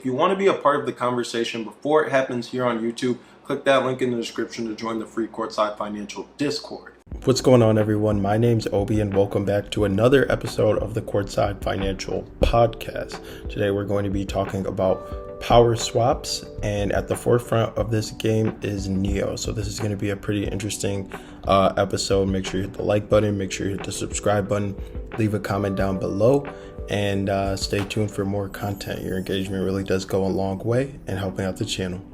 If you want to be a part of the conversation before it happens here on YouTube, click that link in the description to join the free Courtside Financial Discord. What's going on, everyone? My name's Obi, and welcome back to another episode of the Courtside Financial podcast. Today, we're going to be talking about power swaps, and at the forefront of this game is NIO. So this is going to be a pretty interesting episode. Make sure you hit the like button, make sure you hit the subscribe button, leave a comment down below, and stay tuned for more content. Your engagement really does go a long way in helping out the channel.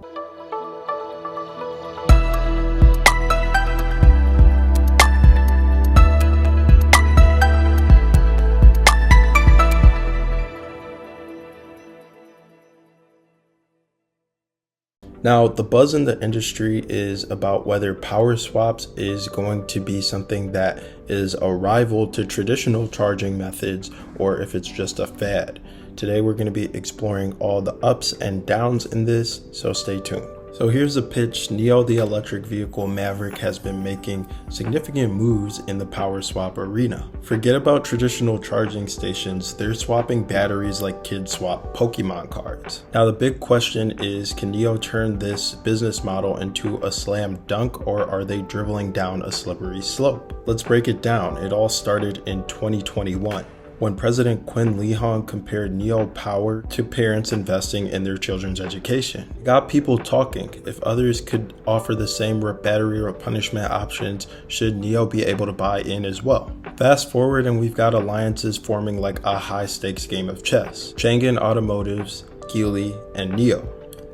Now, the buzz in the industry is about whether power swaps is going to be something that is a rival to traditional charging methods, or if it's just a fad. Today, we're going to be exploring all the ups and downs in this, so stay tuned. So here's the pitch. NIO, the electric vehicle maverick, has been making significant moves in the power swap arena. Forget about traditional charging stations, they're swapping batteries like kids swap Pokemon cards. Now the big question is, can NIO turn this business model into a slam dunk, or are they dribbling down a slippery slope? Let's break it down. It all started in 2021. when President Quinn Lehong compared NIO power to parents investing in their children's education. It got people talking. If others could offer the same battery replenishment options, should NIO be able to buy in as well? Fast forward and we've got alliances forming like a high-stakes game of chess. Changan Automotives, Geely, and NIO.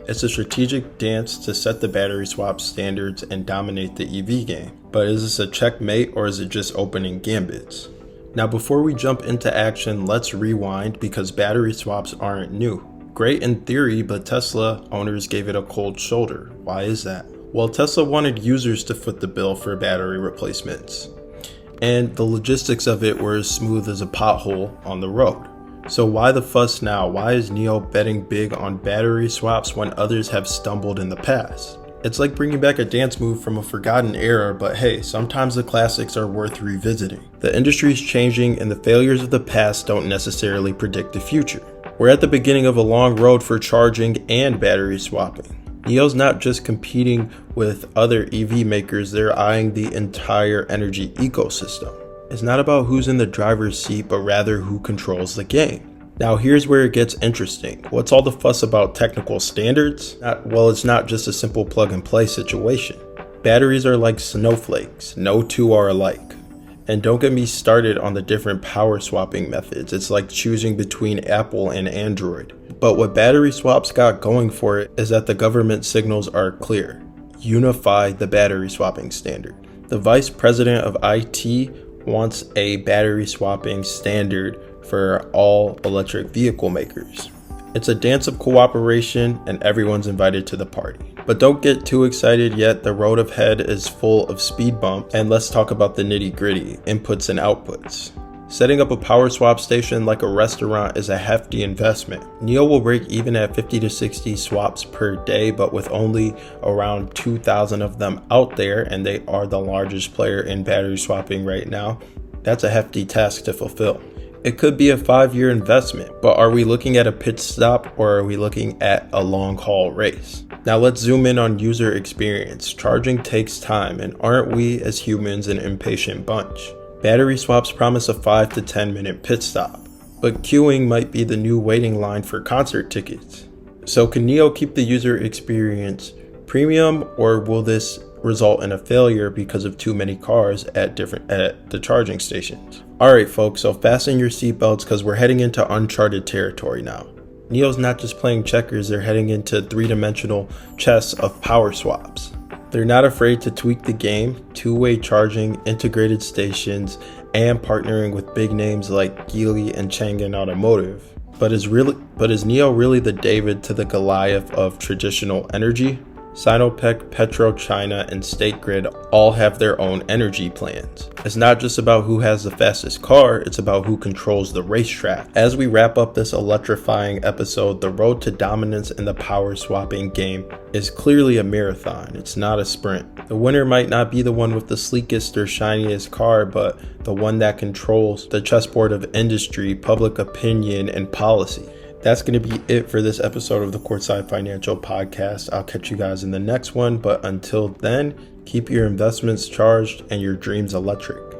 It's a strategic dance to set the battery swap standards and dominate the EV game. But is this a checkmate, or is it just opening gambits? Now before we jump into action, let's rewind, because battery swaps aren't new. Great in theory, but Tesla owners gave it a cold shoulder. Why is that? Well, Tesla wanted users to foot the bill for battery replacements, and the logistics of it were as smooth as a pothole on the road. So why the fuss now? Why is NIO betting big on battery swaps when others have stumbled in the past? It's like bringing back a dance move from a forgotten era, but hey, sometimes the classics are worth revisiting. The industry is changing, and the failures of the past don't necessarily predict the future. We're at the beginning of a long road for charging and battery swapping. NIO's not just competing with other EV makers, they're eyeing the entire energy ecosystem. It's not about who's in the driver's seat, but rather who controls the game. Now here's where it gets interesting. What's all the fuss about technical standards? Well, it's not just a simple plug and play situation. Batteries are like snowflakes. No two are alike. And don't get me started on the different power swapping methods. It's like choosing between Apple and Android. But what battery swaps got going for it is that the government signals are clear. Unify the battery swapping standard. The vice president of IT wants a battery swapping standard for all electric vehicle makers. It's a dance of cooperation, and everyone's invited to the party. But don't get too excited yet. The road ahead is full of speed bumps, and let's talk about the nitty-gritty, inputs and outputs. Setting up a power swap station like a restaurant is a hefty investment. NIO will break even at 50 to 60 swaps per day, but with only around 2,000 of them out there, and they are the largest player in battery swapping right now, that's a hefty task to fulfill. It could be a 5-year investment, but are we looking at a pit stop, or are we looking at a long haul race? Now let's zoom in on user experience. Charging takes time, and aren't we as humans an impatient bunch? Battery swaps promise a 5 to 10 minute pit stop, but queuing might be the new waiting line for concert tickets. So can NIO keep the user experience premium, or will this result in a failure because of too many cars at the charging stations? Alright folks, so fasten your seatbelts, because we're heading into uncharted territory now. NIO's not just playing checkers, they're heading into three-dimensional chess of power swaps. They're not afraid to tweak the game, two-way charging, integrated stations, and partnering with big names like Geely and Changan Automotive. But is NIO really the David to the Goliath of traditional energy? Sinopec, PetroChina, and State Grid all have their own energy plans. It's not just about who has the fastest car, it's about who controls the racetrack. As we wrap up this electrifying episode, the road to dominance in the power swapping game is clearly a marathon. It's not a sprint. The winner might not be the one with the sleekest or shiniest car, but the one that controls the chessboard of industry, public opinion, and policy. That's going to be it for this episode of the Courtside Financial podcast. I'll catch you guys in the next one. But until then, keep your investments charged and your dreams electric.